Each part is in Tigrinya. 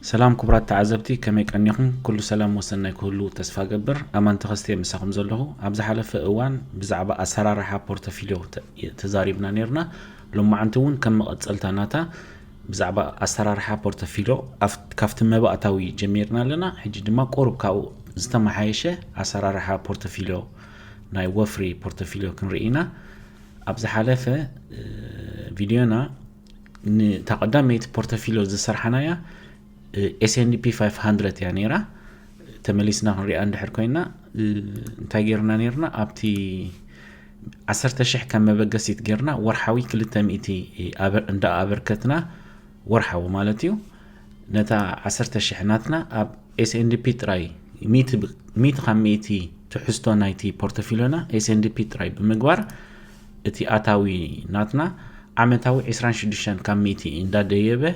سلام كبرات تعزبتي كما يقنيكم كل سلام وسناي كله تسفى قبر امان تخستي مساكم زلهو ابز حلف اوان بزعبا اسرارحا بورتفوليو تزاريبنا نيرنا لما عنتون كم قصلتاناتا بزعبا اسرارحا بورتفوليو كافت مباتاوي جميرنا لنا حجي دما قرب كاو زتمحايشه اسرارحا بورتفوليو ناي وفري بورتفوليو كنرينا ابز حلف فيديونا تقدمت بورتفوليو زسرحنايا S&P 500 يعني را تمليسنا هنري عند حركينا تاجرنا نيرنا أبتي عسرت شح كم بقسيت جرنا ورحوي كل تميتي عند أبركتنا ورحو مالتيو نتا عسرت شحناتنا أب S&P تراي ميت خميتي تحستو نايتي بورتفوليونا S&P تراي بمقبار اتي آتاوي ناتنا عمتاوي 26 كميتي إندا ديبه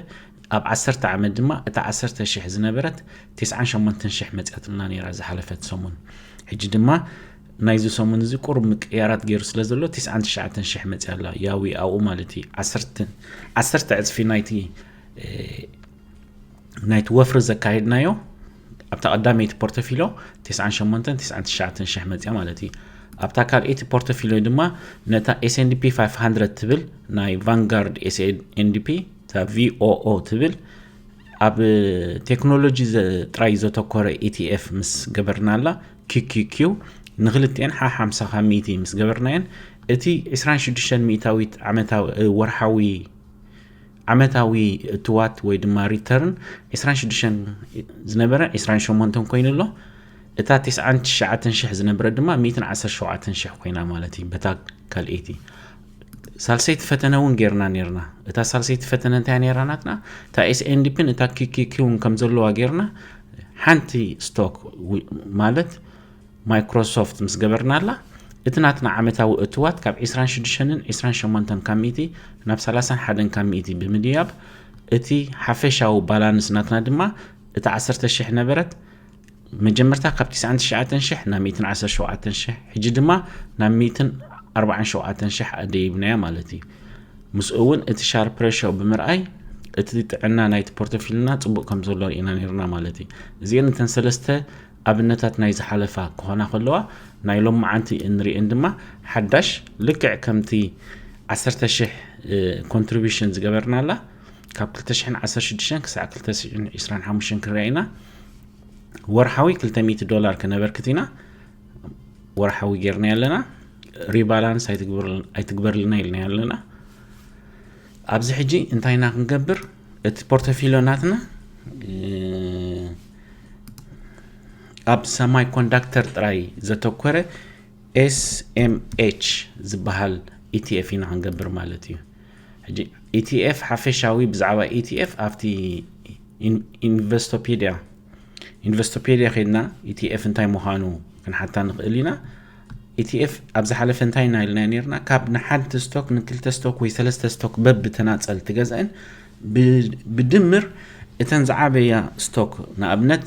أب 10 عام دما اتا 10 شح زنبرت 9 شح مصاتنا نيرا زحلفت سمون حجي دما نايزو سمون زي قرب مقيارات غير سلازلو 9 شح مصالا ياوي او مالتي 10 عصفي نايتي نايت وفر زكايدنايو ابتا قداميت بورتفوليو 9 شح مصا مالتي ابتا كال ايت بورتفوليو دما نتا S&P 500 تبل ناي فانغارد S&P تا VOO تبل اب تكنولوجي تراي زوتوكور ETF مس جبرنالا QQQ نغلتين ح 55 مس جبرناين اتي 26 ميتاويت عمتاوي ورحوي عمتاوي توات وي دما ريتيرن 26 زنبره 28 كوينلو اتا 9 شح زنبره دما 117 شح كوينا مالتي بتا كالإيتي سالسيت فتنون غيرنا نيرنا اتا سالسيت فتنن تاني راناتنا تا S&P اتا كيكيون كم زلوا غيرنا حنتي ستوك مالت مايكروسوفت مس جبرنالا اتناتنا عمتاو اتوات كاب 26 كميتي ناب 31 كميتي بمدياب اتي حفشاو بالانس ناتنا دما اتا 10 شح نبرت مجمرتا كاب 9 شح نا 117 شح حجي دما نا 140 شح اديبنا مالتي مسؤون اتشار بريشو بمرأي اتعنا نايت بورتفوليونا صبق كم زلو اينا نيرنا مالتي زين تنسلسته ابنتات نايز حلفا كونا خلوا نايلوم معنتي انري اندما حداش لكع كمتي 10 شح كونتريبيوشنز جبرنا لا كاب 16 كساع 25 كرينا ورحوي $300 كنبركتينا ورحوي غيرنا لنا ريبالانس هيتكبر لنا يلنا ابز حجي انتاينا نقبر البورتفوليوناتنا اب سماي كوندكتور تراي زتوكره SMH زبحال ETF نا نقبر مالتي حجي ETF حفشاوي بزعوا ETF افتي انفستوبيديا خدنا ETF انتاي مهانو كن حتى نقلينا ETF ابز حلف انتاي نايلنا نيرنا كاب نحد ستوك نكلت ستوك وي 3 ستوك بب تناصل تجزئن بدمر اتنزعابيا ستوك نابنت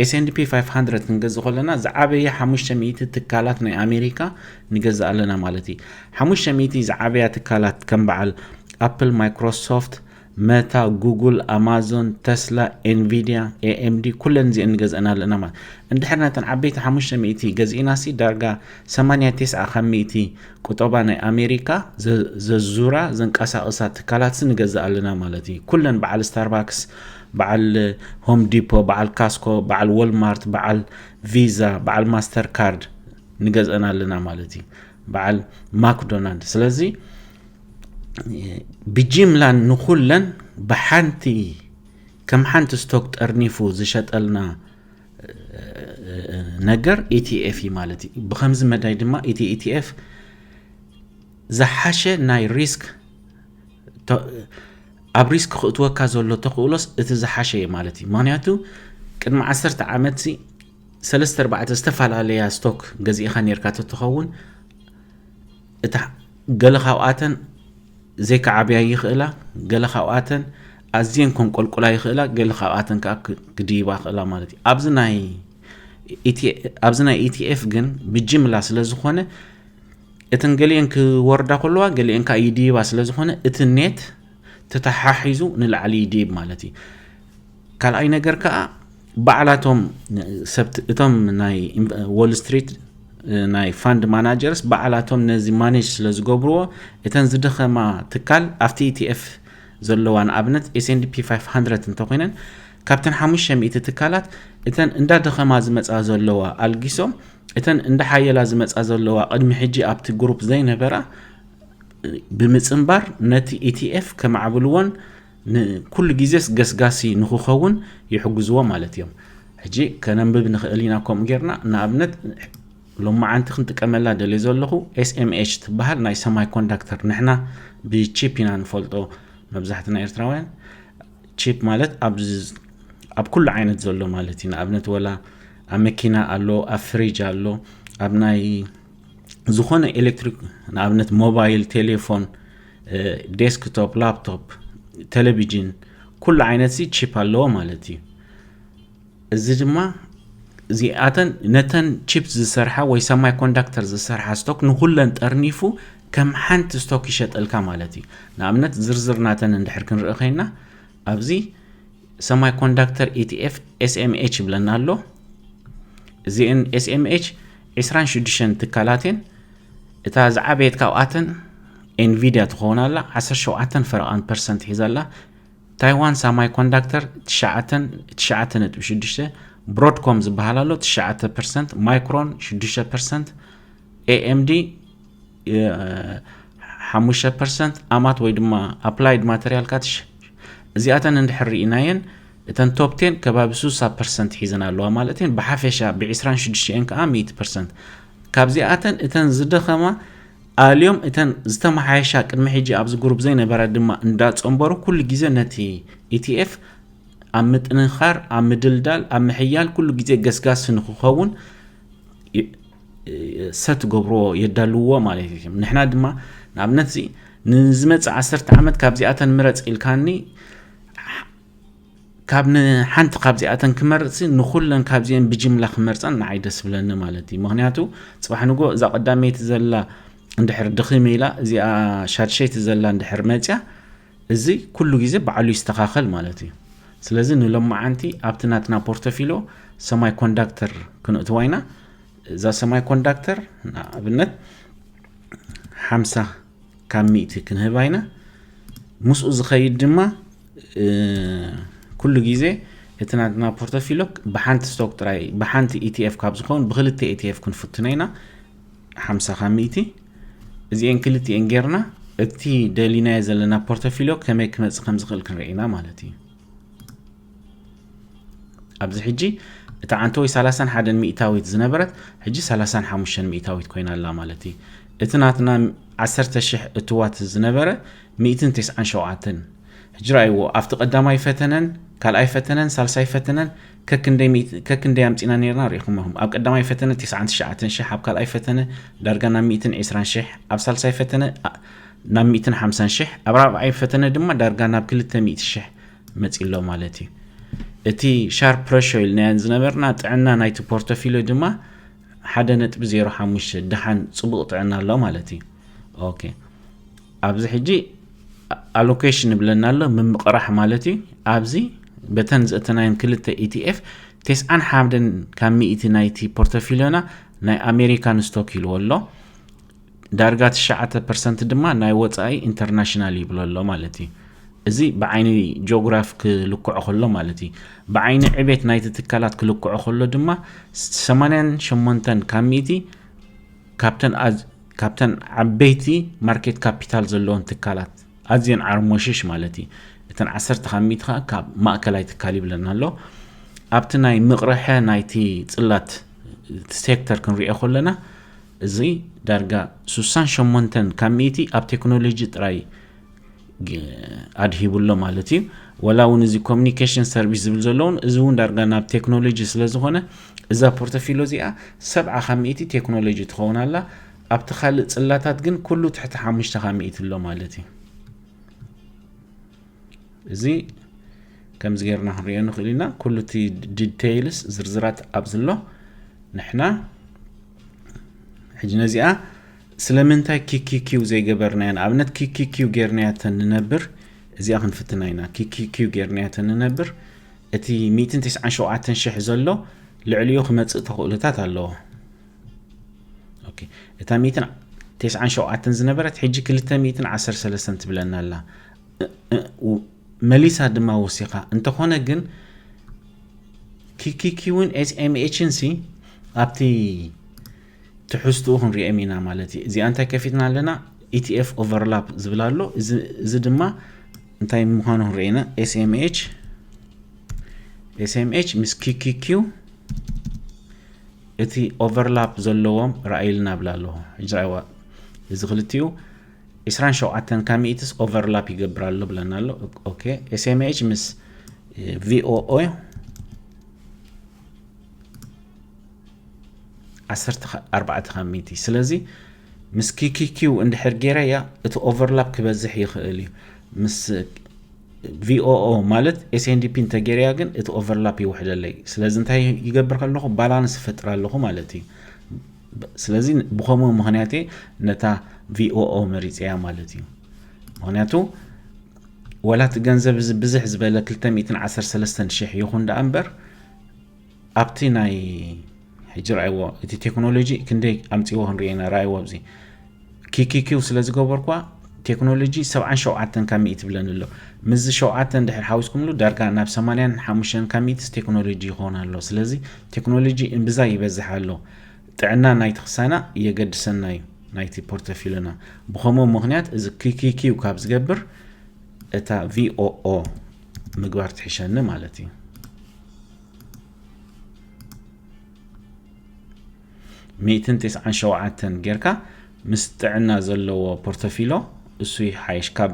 S&P 500 نجز خلنا زعابيا 500 تكالات نا امريكا نجز لنا مالتي 500 زعابيا تكالات كم بعل ابل مايكروسوفت ميتا جوجل امازون تسلا انفيديا AMD كلن زي نجزنا لنا ما اندحرنا تنعبيت 500 جزئنا سي درجه 895 قطبانا امريكا ززورا زنقساقسات كالات نجزا لنا مالتي كلن بعل ستاربكس بعل هوم ديبو بعل كاسكو بعل والمارت بعل فيزا بعل ماستر كارد نجزنا لنا مالتي بعل ماكدونالد سلازي بجملة نخلن بحانتي كم حانت ستوك ترنيفو زشتقلنا نجر ETF مالتي بخمس مداي دما ETF زحاشة ناي ريسك اب ريسك خطوكا زلو تقولس اتزحاشة مالتي معناتو قدم 10 عامتي 3-4 استفعل ستوك غزي خانيركاتو تخون اتا قال خاواتن زي كعبيا يخلا قال خاواتن ازين كون قلقلا يخلا قال خاواتن كديبا خلا مالتي ابزناي ETF جن بجملة سلازخونه اتنقلين كوردا كلها قلين كايديبا سلازخونه اتنيت تتححيزو نلعلي ديب مالتي ካልኣይ ነገር ከዓ ባዕላቶም ሰብት እቶም ናይ ዎል ስትሪት ናይ ፋንድ ማናጀርስ ባዕላቶም ነዚ ማኔጅ ስለዝገብርዎ እተን ዝደኸማ ትካል ኣብቲ ETF ዘለዋ ንኣብነት S&P 500 እንተኮይነን ካብተን 500 ትካላት እተን እንዳደኸማ ዝመጻ ዘለዋ ኣልጊሶም እተን እንዳሓየላ ዝመጻ ዘለዋ ቅድሚ ሕጂ ኣብቲ ግሩፕ ዘይነበራ ብምጽንባር ነቲ ETF ከመዓብልዎን ኩሉ ግዜስ ገስጋሲ ንኽኸውን ይሕግዝዎ ማለት እዮም ሕጂ ከነንብብ ንኽእል ኢና ከምኡ ጌርና ንኣብነት ሎማዓንቲ ክንጥቀመላ ደልየ ዘለኹ SMH ትበሃል ናይ ሰማይ ኮንዳክተር ንሕና ብቺፕ ኢና ንፈልጦ መብዛሕትና ኤርትራውያን ቺፕ ማለት ኣብ ኩሉ ዓይነት ዘሎ ማለት እዩ ንኣብነት ወላ ኣብ መኪና ኣሎ ኣብ ፍሪጅ ኣሎ ኣብ ናይ ዝኾነ ኤሌክትሪክ ንኣብነት ሞባይል ቴሌፎን ዴስክቶፕ ላፕቶፕ ቴሌቪዥን ኩሉ ዓይነት ቺፕ ኣለዎ ማለት እዩ እዚ ድማ እዚኣተን ነተን ቺፕ ዝሰርሓ ወይ ሰማይ ኮንዳክተር ዝሰርሓ ስቶክ ንኩለን ጠርኒፉ ከም ሓንቲ ስቶክ ይሸጠልካ ማለት እዩ ንኣብነት ዝርዝር ናተን እንድሕር ክንርኢ ኸይና ኣብዚ ሰማይ ኮንዳክተር ETF SMH ብለና ኣሎ እዚአን SMH 26 ትካላትን እታ ዝዓበየት ካብኣተን NVIDIA ትኾናላ 17% ሒዛላ ታይዋን ሰማይ ኮንዳክተር 9.6 ብሮድኮም ዝበሃል ኣሎ 9% ማይክሮን 6% AMD 5% ኣማት ወይ ድማ ኣፕላይድ ማቴሪያል ካትሽ እዚኣተን እንድሕር ርኢናየን እተን ቶፕ 10 ከባቢ 60% ሒዘን ኣለዋ ማለት እዩ ብሓፈሻ ብ26 ከዓ 100% ካብዚኣተን እተን ዝደኸማ ኣልዮም እተን ዝተመሓየሻ ቅድሚ ሕጂ ኣብዚ ግሩፕ ዘይነበራ ድማ እንዳጸንበሩ ኩሉ ግዜ ነቲ ETF ኣብ ምጥንኻር ኣብ ምድልዳል ኣብ ምሕያል ኩሉ ግዜ ገስጋስ ንኽኸውን ሰት ገብሮ የዳልዎ ማለት እዩ ንሕና ድማ ንኣብነት እዚ ንዝመጽእ 10 ዓመት ካብዚኣተን ምረጽ ኢልካኒ ካብ ንሓንቲ ካብዚኣተን ክመርጽ ንኹለን ካብዚአን ብጅምላ ክመርጸን ንዓይ ደስ ብለኒ ማለት እዩ ምክንያቱ ጽባሕ ንጎ እዛ ቀዳመይቲ ዘላ እንድሕር ድኺም ኢላ እዚኣ ሻድሸይቲ ዘላ እንድሕር መጽያ እዚ ኩሉ ግዜ በዓሉ ይስተኻኸል ማለት እዩ ስለዚ ንሎማዓንቲ ኣብቲ ናትና ፖርቶፊሎ ሰማይ ኮንዳክተር ክንእትዋይና እዛ ሰማይ ኮንዳክተር ንኣብነት 50 ካብ 100 ክንህባይና ምስኡ ዝኸይድ ድማ ኩሉ ግዜ እቲ ናትና ፖርቶፊሎ ብሓንቲ ስቶክ ጥራይ ብሓንቲ ETF ካብ ዝኸውን ብክልተ ETF ክንፍትነይና 50 ካብ 100 እዚአን ክልቲአን ጌርና እቲ ደሊናዮ ዘለና ፖርቶፊሎ ከመይ ክመጽእ ከም ዝኽእል ክንርኢና ማለት እዩ ኣብዚ ሕጂ እታ ዓንተወይ 31 ሚእታዊት ዝነበረት ሕጂ 35 ሚእታዊት ኮይናላ ማለት እዩ እቲ ናትና 10,000 እትዋት ዝነበረ 197 ሕጂ ራእይዎ ኣብቲ ቀዳማይ ፈተነን ካልኣይ ፈተነን ሳልሳይ ፈተነን ከክንደይ ኣምፂና ነርና ርኢኹምኹም ኣብ ቀዳማይ ፈተነ 99,000 ኣብ ካልኣይ ፈተነ ዳርጋ ናብ 120,000 ኣብ ሳልሳይ ፈተነ ናብ 150,000 ኣብ ራብዓይ ፈተነ ድማ ዳርጋ ናብ 200,000 መፂሎ ማለት እዩ እቲ ሻርፕ ሬሽዮ ኢልናያን ዝነበርና ጥዕና ናይቲ ፖርቶፊሎ ድማ 1.05 ድሓን ጽቡቕ ጥዕና ኣሎ ማለት እዩ ኦኬ ኣብዚ ሕጂ allocation ብለና ኣሎ ምምቕራሕ ማለት እዩ ኣብዚ በተን ዘእተናይን ክልተ ETF 91 ካብ 100 ናይቲ ፖርቶፊሎና ናይ ኣሜሪካን ስቶክ ኢልዎ ኣሎ ዳርጋ 9% ድማ ናይ ወጻኢ ኢንተርናሽናል ይብሎ ኣሎ ማለት እዩ እዚ ብዓይኒ ጂኦግራፊ ክልክዖ ከሎ ማለት እዩ ብዓይኒ ዕቤት ናይቲ ትካላት ክልክዖ ከሎ ድማ 88 ካብ 100 ካብተን ዓበይቲ ማርኬት ካፒታል ዘለዎን ትካላት ኣዝየን ዓርሞሽሽ ማለት እዩ እተን 10 ካብ 100 ካብ ማእከላይ ትካል ይብለና ኣሎ ኣብቲ ናይ ምቕርሐ ናይቲ ጽላት ሴክተር ክንሪኦ ከለና እዚ ዳርጋ 68 ካብ 100 ኣብ ቴክኖሎጂ ጥራይ ኣድሂቡሎ ማለት እዩ ወላ እውን እዚ ኮሙኒኬሽን ሰርቪስ ዝብል ዘለውን እዚ እውን ዳርጋ ናብ ቴክኖሎጂ ስለዝኾነ እዛ ፖርቶፊሎ እዚኣ 70 ካብ 100 ቴክኖሎጂ ትኾውናላ ኣብቲ ካልእ ጽላታት ግን ኩሉ ትሕቲ 5 ካብ 100 ኣሎ ማለት እዩ እዚ ከም ዝገርና ክንሪኦ ንኽእል ኢና ኩሉ እቲ ዲቴይልስ ዝርዝራት ኣብዝሎ ንሕና ሕጂ ነዚኣ ስለምንታይ ኪኪኪው ዘይገበርናያ ንኣብነት ኪኪኪው ጌርናያተን ንነብር እዚኣ ክንፍትና ኢና ኪኪኪው ጌርናያተን ንነብር እቲ 197,000 ዘሎ ልዕልዩ ክመጽእ ተኽእሎታት ኣለዎ ኦኬ እታ 197 ዝነበረት ሕጂ 213 ትብለና ኣላ መሊሳ ድማ ወሲኻ እንተኾነ ግን ኪኪኪውን ኤስኤምኤችን ሲ ኣብቲ ትሕዝትኡ ክንሪኦም ኢና ማለት እዩ እዚኣ እንታይ ከፊትና ኣለና ETF overlap ዝብላሎ እዚ ድማ እንታይ ምዃኑ ክንሪኢና SMH ምስ ኪኪኪ እቲ overlap ዘለዎም ራእይልና ብላሎ እጅራይዋ እዚ ክልቲኡ 27 ካሚኢትስ overlap ይገብራሉ ብለና ኣሎ ኦኬ SMH ምስ VOO 14 ካሚኢቲ ስለዚ ምስ ኪኪኪው እንድሕር ጌራያ እቲ overlap ክበዝሕ ይኽእል እዩ ምስ VOO ማለት SNDP እንተጌራያ ግን እቲ overlap ይውሕደለይ ስለዚ እንታይ ይገብር ከለኹ ባላንስ ፈጥራ ኣለኹ ማለት እዩ ስለዚ ብኸመኡ ምኽንያት ነታ VOO መሪፅያ ማለት እዩ ምኽንያቱ ወላት ገንዘብ ብዝሕ ዝበለ 213,000 ይኹን ዳ እምበር ኣብቲ ናይ ሕጂ ራእይዎ እቲ ቴክኖሎጂ ክንደይ ኣምፂዎ ክንሪኢና ራእይዎ ኣብዚ ኪኪኪው ስለ ዝገበርኳ ቴክኖሎጂ 77 ካሚኢት ብለን ኣሎ ምዝ 7 እንድሕር ሓዊስኩምሉ ዳርጋ ናብ 85 ካሚኢትስ ቴክኖሎጂ ይኾን ኣሎ ስለዚ ቴክኖሎጂ እንብዛ ይበዝሕ ኣሎ ጥዕና ናይቲ ክሳና የገድሰና እዩ ናይቲ ፖርቶፊልና ብኸመኡ ምኽንያት እዚ ኪኪኪው ካብ ዝገብር እታ VOO ምግባር ትሕሸኒ ማለት እዩ 197 ጌርካ ምስ ጥዕና ዘለዎ ፖርቶፊሎ እሱ ይሓይሽ ካብ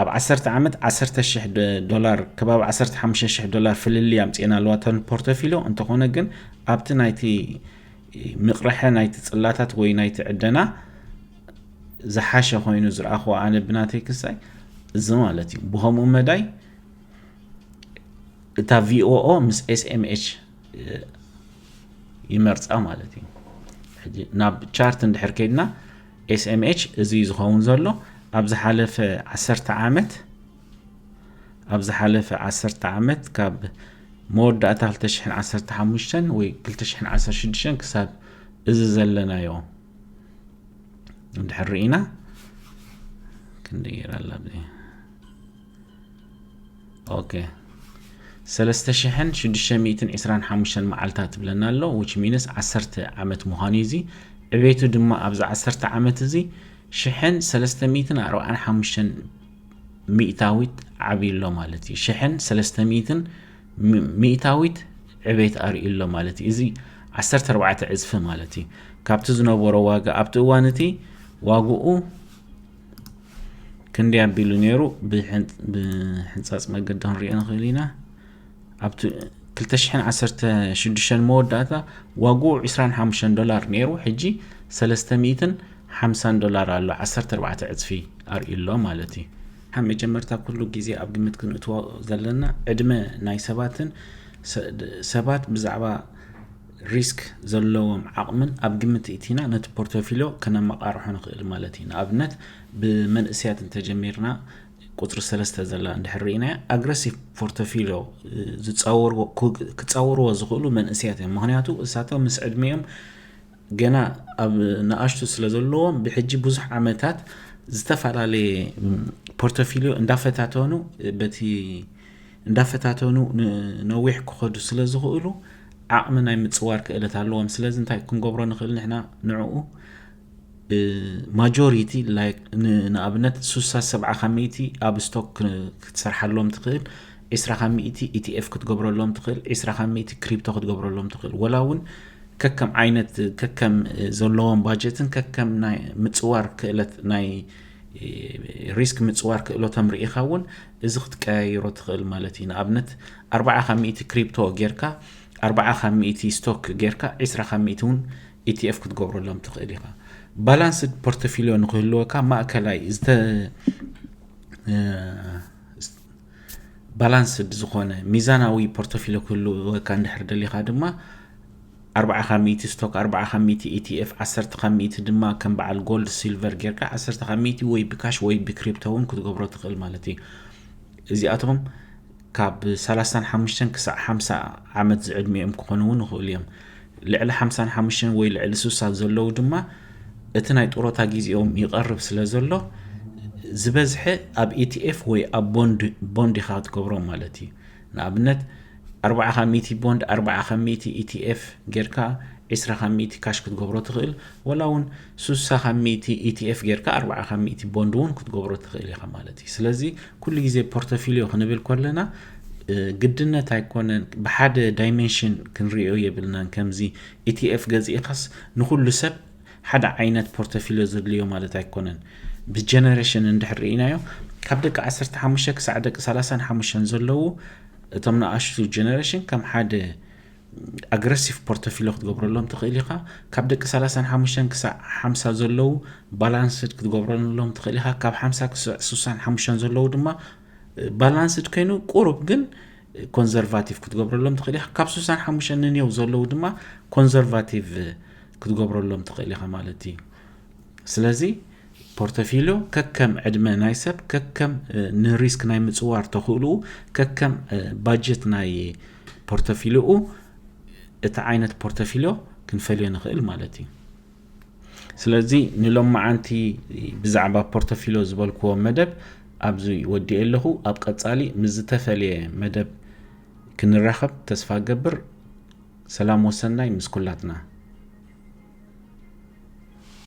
ኣብ 10 ዓመት $10,000 ከባቢ $15,000 ፍልሊ ኣምፂና ኣለዋተን ፖርቶፊሎ እንተኾነ ግን ኣብቲ ናይቲ ምቕርሐ ናይቲ ጽላታት ወይ ናይቲ ዕደና ዝሓሸ ኮይኑ ዝረኣኽዎ ኣነ ብናተይ ክሳይ እዚ ማለት እዩ ብኸምኡ መዳይ እታ VOO ምስ SMH ይመርጻ ማለት እዩ ሕጂ ናብ ቻርት እንድሕር ከይድና SMH እዚ ዝኸውን ዘሎ ኣብ ዝሓለፈ 10 ዓመት ካብ መወዳእታ 2015 ወይ 2016 ክሳብ እዚ ዘለናዮ እንድሕር ርኢና ክንደይር ኣላ ኦኬ 3625 መዓልታት ብለና ኣሎ which means 10 ዓመት ምዃኑ እዚ ዕቤቱ ድማ ኣብዚ 10 ዓመት እዚ 1345 ሚእታዊት ዓብይሎ ማለት እዩ 1300 ሚእታዊት ዕቤት ኣርኢሎ ማለት እዩ እዚ 14 ዕዝፊ ማለት እዩ ካብቲ ዝነበሮ ዋጋ ኣብቲ እዋን እቲ ዋግኡ ክንደይ ኣቢሉ ነይሩ ብሕንፃፅ መገዲ ክንሪኦ ንኽእል ኢና ኣብቲ 2016 መወዳእታ ዋግኡ $25 ነይሩ ሕጂ $350 ኣሎ 14 ዕዝፊ ኣርኢሎ ማለት እዩ መጀመርታ ኩሉ ግዜ ኣብ ግምት ክንእትዎ ዘለና ዕድመ ናይ ሰባት ብዛዕባ ሪስክ ዘለዎም ዓቕምን ኣብ ግምት እቲና ነቲ ፖርቶፊሎ ከነመቃርሖ ንኽእል ማለት እዩ ንኣብነት ብመንእስያት እንተጀሚርና ቁጥሪ 3 ዘላ እንድሕር ርኢና ኣግሬሲቭ ፖርቶፊሎ ክፀውርዎ ዝኽእሉ መንእስያት እዮም ምክንያቱ እሳቶም ምስ ዕድሜዮም ገና ኣብ ንኣሽቱ ስለ ዘለዎም ብሕጂ ብዙሕ ዓመታት ዝተፈላለየ ፖርቶፊሎ እንዳፈታተኑ ነዊሕ ክኸዱ ስለ ዝኽእሉ ዓቕሚ ናይ ምፅዋር ክእለት ኣለዎም ስለዚ እንታይ ክንገብሮ ንኽእል ንሕና ንዕኡ ማጆሪቲ ላይክ ንኣብነት 67 ካሚኢቲ ኣብ ስቶክ ክትሰርሓሎም ትኽእል 20 ካሚኢቲ ETF ክትገብረሎም ትኽእል 20 ካሚኢቲ ክሪፕቶ ክትገብረሎም ትኽእል ወላ እውን ከከም ዓይነት ከከም ዘለዎም ባጀትን ከከም ናይ ምፅዋር ክእለት ናይ ሪስክ ምፅዋር ክእለቶም ርኢኻ እውን እዚ ክትቀያይሮ ትኽእል ማለት እዩ ንኣብነት 40 ካሚኢቲ ክሪፕቶ ጌርካ 40 ካሚኢቲ ስቶክ ጌርካ 20 ካሚኢቲ እውን ETF ክትገብረሎም ትኽእል ኢኻ ባላንስድ ፖርቶፊልዮ ንክህልወካ ማእከላይ ባላንስድ ዝኾነ ሚዛናዊ ፖርቶፊልዮ ክህልወካ እንድሕር ደሊኻ ድማ 40 ካሚኢቲ ስቶክ 40 ካሚኢቲ ETF 10 ካሚኢቲ ድማ ከም በዓል ጎልድ ሲልቨር ጌርካ 10 ካሚኢቲ ወይ ብካሽ ወይ ብክሪፕቶ እውን ክትገብሮ ትኽእል ማለት እዩ እዚኣቶም ካብ 35 ክሳብ 50 ዓመት ዝዕድሚኦም ክኾኑውን ይኽእሉ እዮም ልዕሊ 55 ወይ ልዕሊ 60 ዘለዉ ድማ እቲ ናይ ጡረታ ጊዜኦም ይቐርብ ስለ ዘሎ ዝበዝሐ ኣብ ETF ወይ ኣብ ቦንድ ኢኻ ትገብሮም ማለት እዩ ንኣብነት 40% ቦንድ 40% ETF ጌርካ 20% ካሽ ክትገብሮ ትኽእል ወላ እውን 60% ETF ጌርካ 40% ቦንድ እውን ክትገብሮ ትኽእል ኢኻ ማለት እዩ ስለዚ ኩሉ ግዜ ፖርቶፊልዮ ክንብል ከለና ግድነት ኣይኮነን ብሓደ ዳይሜንሽን ክንሪኦ የብልናን ከምዚ ETF ገዚእኻስ ንኩሉ ሰብ ሓደ ዓይነት ፖርቶፊልዮ ዘድልዮ ማለት ኣይኮነን ብጀነሬሽን እንድሕር ርኢናዮ ካብ ደቂ 15 ክሳብ ደቂ 35 ዘለዉ እቶም ንኣሽቱ ጀነሬሽን ከም ሓደ ኣግሬሲቭ ፖርቶፊልዮ ክትገብረሎም ትኽእል ኢኻ ካብ ደቂ 35 ክሳብ 50 ዘለዉ ባላንስድ ክትገብረሎም ትኽእል ኢኻ ካብ 50 ክሳብ 65 ዘለዉ ድማ ባላንስድ ኮይኑ ቁሩብ ግን ኮንዘርቫቲቭ ክትገብረሎም ትኽእል ኢኻ ካብ 65 ንኔው ዘለዉ ድማ ኮንዘርቫቲቭ ክትገብረሎም ትኽእል ኢኻ ማለት እዩ ስለዚ ፖርቶፊልዮ ከከም ዕድመ ናይ ሰብ ከከም ንሪስክ ናይ ምጽዋር ተኽእልኡ ከከም ባጀት ናይ ፖርቶፊልዮኡ እቲ ዓይነት ፖርቶፊልዮ ክንፈልዮ ንኽእል ማለት እዩ ስለዚ ንሎም መዓንቲ ብዛዕባ ፖርቶፊልዮ ዝበልክዎ መደብ ኣብዚ ወዲእ ኣለኹ ኣብ ቀጻሊ ምዝተፈልየ መደብ ክንራኸብ ተስፋ ገብር ሰላም ወሰናይ ምስ ኩላትና